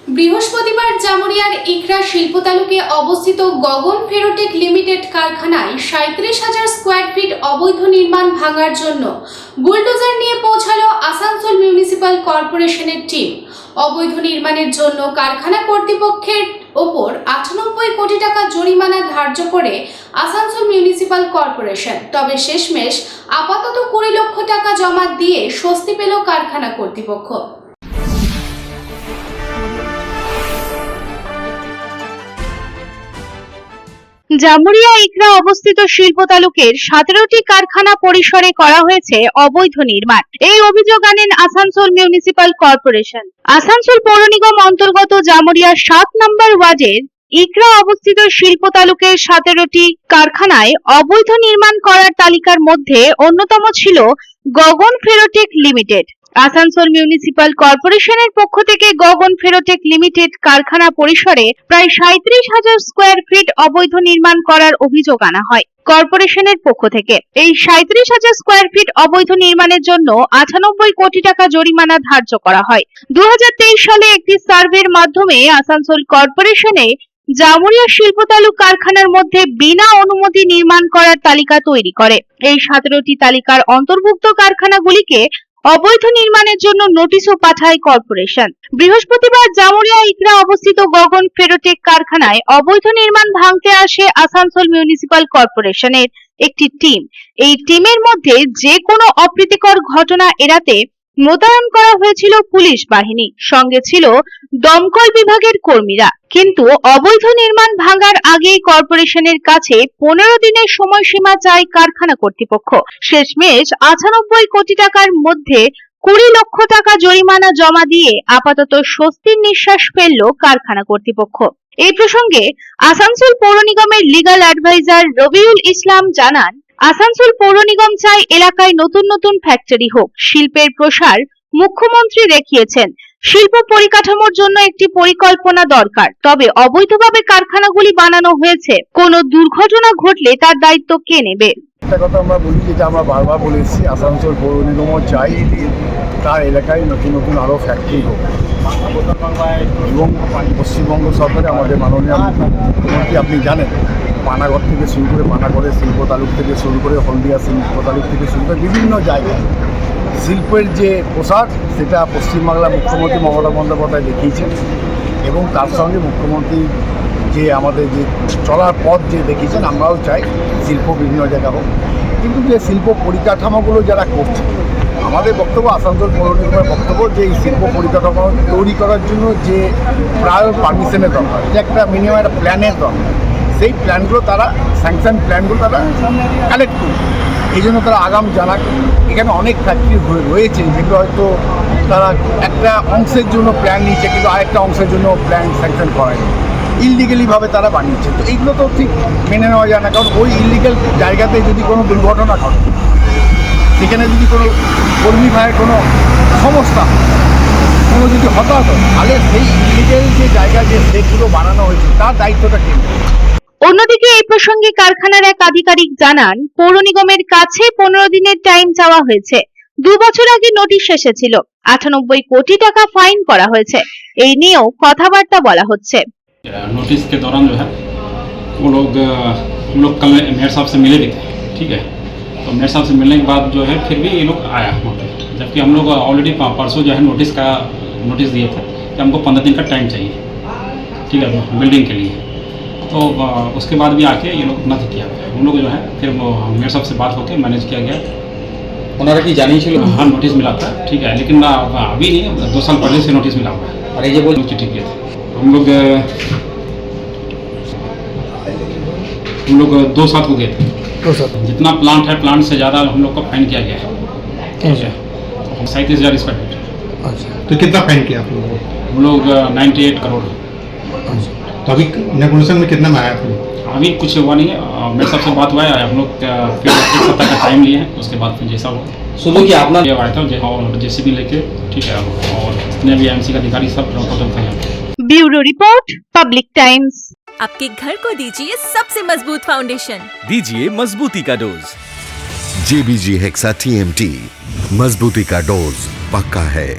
বৃহস্পতিবার জামুরিয়ার ইকরা শিল্প তালুকে অবস্থিত গগন ফেরোটেক লিমিটেড কারখানায় 37,000 স্কোয়ার ফিট অবৈধ নির্মাণ ভাঙার জন্য বুলডোজার নিয়ে পৌঁছালো আসানসোল মিউনিসিপাল কর্পোরেশনের টিম। অবৈধ নির্মাণের জন্য কারখানা কর্তৃপক্ষের ওপর 98 কোটি টাকা জরিমানা ধার্য করে আসানসোল মিউনিসিপাল কর্পোরেশন। তবে শেষমেশ আপাতত 20 লক্ষ টাকা জমা দিয়ে স্বস্তি পেল কারখানা কর্তৃপক্ষ। জামুরিয়া ইকরা অবস্থিত শিল্প তালুকের 17টি কারখানা পরিসরে করা হয়েছে অবৈধ নির্মাণ। এই অভিযোগ আনেন আসানসোল মিউনিসিপাল কর্পোরেশন। আসানসোল পৌর নিগম অন্তর্গত জামুরিয়া 7 নম্বর ওয়ার্ডের ইকরা অবস্থিত শিল্প তালুকের 17টি কারখানায় অবৈধ নির্মাণ করার তালিকার মধ্যে অন্যতম ছিল গগন ফেরোটেক লিমিটেড। আসানসোল মিউনিসিপাল কর্পোরেশনের পক্ষ থেকে গগন ফেরোটেক লিমিটেড কারখানা পরিসরে প্রায় 37,000 স্কোয়ার ফিট অবৈধ নির্মাণ করার অভিযোগ আনা হয় কর্পোরেশনের পক্ষ থেকে। এই 37,000 স্কোয়ার ফিট অবৈধ নির্মাণের জন্য 98 কোটি টাকা জরিমানা ধার্য করা হয়। 2023 সালে একটি সার্ভের মাধ্যমে আসানসোল কর্পোরেশনে জামুরিয়া শিল্প তালুক কারখানার মধ্যে বিনা অনুমতি নির্মাণ করার তালিকা তৈরি করে। এই 17টি তালিকার অন্তর্ভুক্ত কারখানাগুলিকে অবৈধ নির্মাণের জন্য নোটিশও পাঠায় কর্পোরেশন। বৃহস্পতিবার জামুরিয়া ইকরা অবস্থিত গগন ফেরোটেক কারখানায় অবৈধ নির্মাণ ভাঙতে আসে আসানসোল মিউনিসিপাল কর্পোরেশনের একটি টিম। এই টিমের মধ্যে যে কোনো অপ্রীতিকর ঘটনা এড়াতে মোতায়েন করা হয়েছিল পুলিশ বাহিনী, সঙ্গে ছিল দমকল বিভাগের কর্মীরা। কিন্তু অবৈধ নির্মাণ ভাঙার আগেই কর্পোরেশনের কাছে 15 দিনের সময়সীমা চায় কারখানা কর্তৃপক্ষ। শেষমেশ 98 কোটি টাকার মধ্যে 20 লক্ষ টাকা জরিমানা জমা দিয়ে আপাতত স্বস্তির নিঃশ্বাস ফেলল কারখানা কর্তৃপক্ষ। এই প্রসঙ্গে আসানসোল পৌর নিগমের লিগ্যাল অ্যাডভাইজার রবিউল ইসলাম জানান, আসানসোল পৌর নিগম চায় এলাকায় নতুন নতুন ফ্যাক্টরি হোক, শিল্পের প্রসার মুখ্যমন্ত্রী দেখিয়েছেন। শিল্প পরিকাঠামোর জন্য একটি পরিকল্পনা দরকার। তবে অবৈধভাবে কারখানাগুলি বানানো হয়েছে, কোনো দুর্ঘটনা ঘটলে তার দায়িত্ব কে নেবে? একটা কথা আমরা বলি, যেটা আমরা বারবার বলেছি, আসানসোল পৌর নিগমও চাই তার এলাকায় নতুন নতুন আরও ফ্যাক্টরি হোক এবং পশ্চিমবঙ্গ সরকারে আমাদের মাননীয় মুখ্যমন্ত্রী আপনি জানেন, পানাগড় থেকে শুরু করে পানাগড়ের শিল্প তালুক থেকে শুরু করে হলদিয়া শিল্প তালুক থেকে শুরু করে বিভিন্ন জায়গায় শিল্পের যে প্রসার সেটা পশ্চিমবাংলার মুখ্যমন্ত্রী মমতা বন্দ্যোপাধ্যায় দেখিয়েছেন এবং তার সঙ্গে মুখ্যমন্ত্রী যে আমাদের যে চলার পথ যে দেখিয়েছেন, আমরাও চাই শিল্প বিভিন্ন জায়গা হোক। কিন্তু যে শিল্প পরিকাঠামোগুলো যারা করছে, আমাদের বক্তব্য, আসানসোল পৌর নিগমের বক্তব্য যে এই শিল্প পরিকাঠামো তৈরি করার জন্য যে প্রায় পারমিশনের দরকার, যে একটা মিনিমাম একটা প্ল্যানের দরকার, সেই প্ল্যানগুলো তারা স্যাংশন প্ল্যানগুলো তারা কালেক্ট করবে। এই জন্য তারা আগাম জানাক। এখানে অনেক ফ্যাক্টরি রয়েছে যেগুলো হয়তো তারা একটা অংশের জন্য প্ল্যান নিচ্ছে কিন্তু আরেকটা অংশের জন্য প্ল্যান স্যাংশন করায়নি, ইললিগালিভাবে তারা বানিয়েছে। তো এইগুলো তো ঠিক মেনে নেওয়া যায় না, কারণ ওই ইললিগাল জায়গাতে যদি কোনো দুর্ঘটনা ঘটে, সেখানে যদি কোনো কর্মী ভাইয়ের কোনো সমস্যা, কোনো যদি হতাহত, তাহলে সেই ইললিগাল যে জায়গা যে সেগুলো বানানো হয়েছে তার দায়িত্বটা কে? অন্যদিকে এই প্রসঙ্গে কারখানার এক আধিকারিক জানান, পৌর নিগমের কাছে 15 দিনের টাইম চাওয়া হয়েছে। 2 বছর আগে নোটিশ এসেছিল, 98 কোটি টাকা ফাইন করা হয়েছে। এই নিয়েও কথাবার্তা বলা হচ্ছে। नोटिस के दौरान जो है वो लोग हम लोग कल मेयर साहब से मिले भी थे, ठीक है। तो मेयर साहब से मिलने के बाद जो है फिर भी ये लोग आया वहाँ पे, जबकि हम लोग ऑलरेडी परसों जो है नोटिस दिए थे कि हमको 15 दिन का टाइम चाहिए, ठीक है, बिल्डिंग के लिए। तो उसके बाद भी आके ये लोग इतना किया, हम लोग जो है फिर वो मेयर साहब से बात होकर मैनेज किया गया। ওনারা কি জানিয়েছিল? हाँ, नोटिस मिला था, ठीक है, लेकिन अभी नहीं, 2 साल पहले से नोटिस मिला हुआ है। और ये बोल चिट्ठी किए थे हम लोग 2 साल को गए थे। जितना प्लांट है, प्लांट से ज़्यादा हम लोग को फाइन किया गया है, ठीक है। 37,000 स्क्वायर फीट। अच्छा, तो कितना फाइन किया आप लोगों को? हम लोग 98 करोड़। अच्छा, तो अभी नेगोशिएशन में कितना में आया फिर? अभी कुछ हुआ नहीं है, मेरे सबसे बात हुआ है, हम लोग फिर 1 सप्ताह का टाइम लिए हैं, उसके बाद फिर जैसा हो শুধু কি আপনার ये आया था JCB लेके, ठीक है, और जितने भी MC का अधिकारी सब टोटल थे यहाँ। Bureau report, public times. आपके घर को दीजिए सबसे मजबूत फाउंडेशन, दीजिए मजबूती का डोज। JBG हेक्सा TMT, मजबूती का डोज पक्का है।